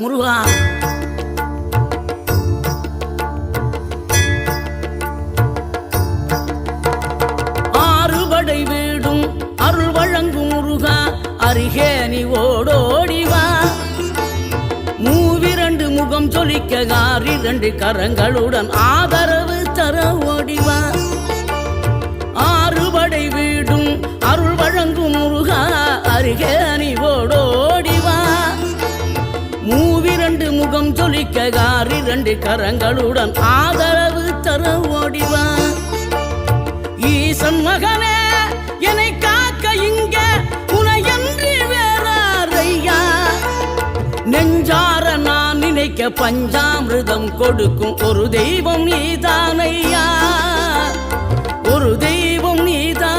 முருகா. ஆறுபடை வீடும் அருள் வழங்கும் முருகா, அருகே நீ ஓடோடிவா. மூவிரண்டு முகம் சொலிக்க ஆறிரண்டு கரங்களுடன் ஆதரவு தர ஓடிவா. ஆறுபடை வீடும் அருள் வழங்கும் முருகா, அருகே நீ ஓடோடிவா. மூவிரண்டு முகம் சொலிக்க ஆறிரண்டு கரங்களுடன் ஆதரவு தர ஓடிவா. ஈசன் மகனே என்னை காக்க இங்க உனையன்றி வேறாரையா. நெஞ்சார நான் நினைக்க பஞ்சாமிர்தம் கொடுக்கும் ஒரு தெய்வம் நீதானையா, ஒரு தெய்வம் நீதான்.